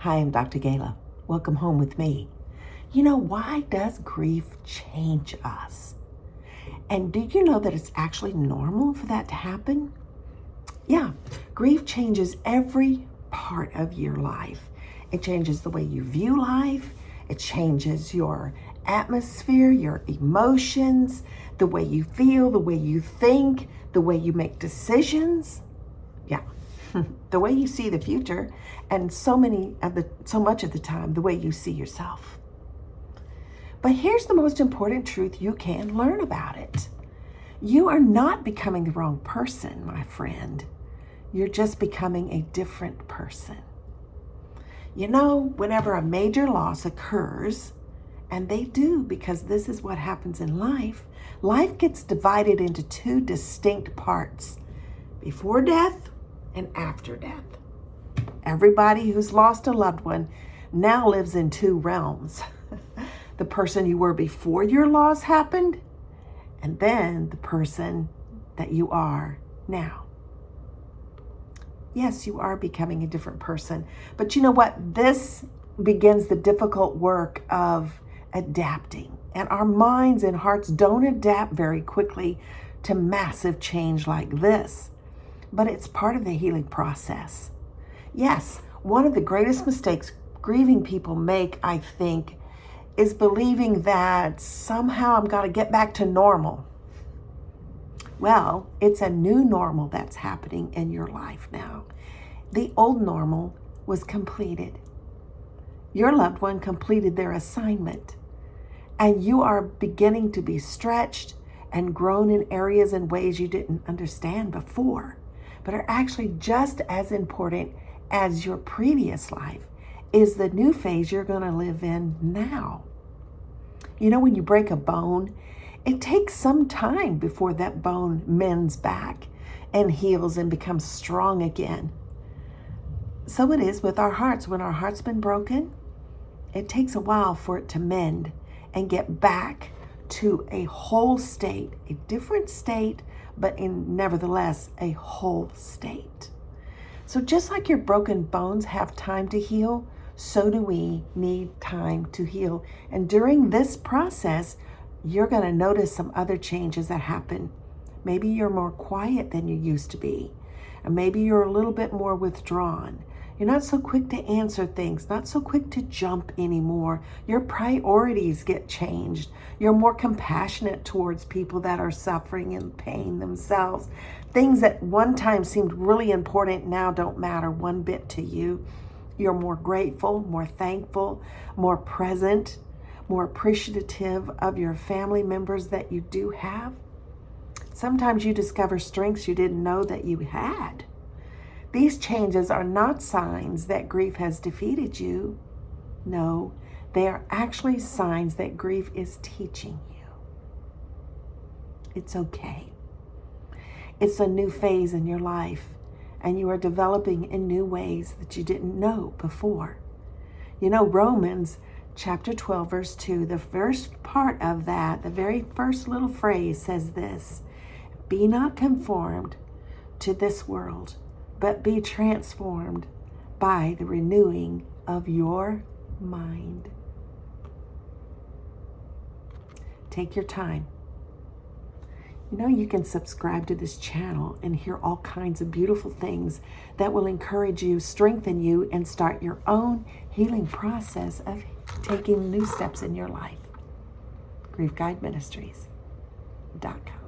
Hi, I'm Dr. Gayla. Welcome home with me. Why does grief change us? And do you know that it's actually normal for that to happen? Yeah, grief changes every part of your life. It changes the way you view life. It changes your atmosphere, your emotions, the way you feel, the way you think, the way you make decisions. Yeah, the way you see the future, and so much of the time, the way you see yourself. But here's the most important truth you can learn about it. You are not becoming the wrong person, my friend. You're just becoming a different person. Whenever a major loss occurs, and they do because this is what happens in life, life gets divided into two distinct parts: before death and after death. Everybody who's lost a loved one now lives in two realms. The person you were before your loss happened, and then the person that you are now. Yes, you are becoming a different person. But you know what? This begins the difficult work of adapting. And our minds and hearts don't adapt very quickly to massive change like this. But it's part of the healing process. Yes, one of the greatest mistakes grieving people make, I think, is believing that somehow I'm going to get back to normal. Well, it's a new normal that's happening in your life now. The old normal was completed. Your loved one completed their assignment, and you are beginning to be stretched and grown in areas and ways you didn't understand before, but are actually just as important as your previous life is the new phase you're going to live in now. When you break a bone, it takes some time before that bone mends back and heals and becomes strong again. So it is with our hearts. When our heart's been broken, it takes a while for it to mend and get back to a whole state, a different state, but nevertheless a whole state. So just like your broken bones have time to heal, so do we need time to heal. And during this process, you're going to notice some other changes that happen. Maybe you're more quiet than you used to be. And maybe you're a little bit more withdrawn. You're not so quick to answer things, not so quick to jump anymore. Your priorities get changed. You're more compassionate towards people that are suffering and pain themselves. Things that one time seemed really important now don't matter one bit to you. You're more grateful, more thankful, more present, more appreciative of your family members that you do have. Sometimes you discover strengths you didn't know that you had. These changes are not signs that grief has defeated you. No, they are actually signs that grief is teaching you. It's okay. It's a new phase in your life, and you are developing in new ways that you didn't know before. Romans chapter 12, verse 2, the first part of that, the very first little phrase says this: "Be not conformed to this world, but be transformed by the renewing of your mind." Take your time. You can subscribe to this channel and hear all kinds of beautiful things that will encourage you, strengthen you, and start your own healing process of taking new steps in your life. GriefGuideMinistries.com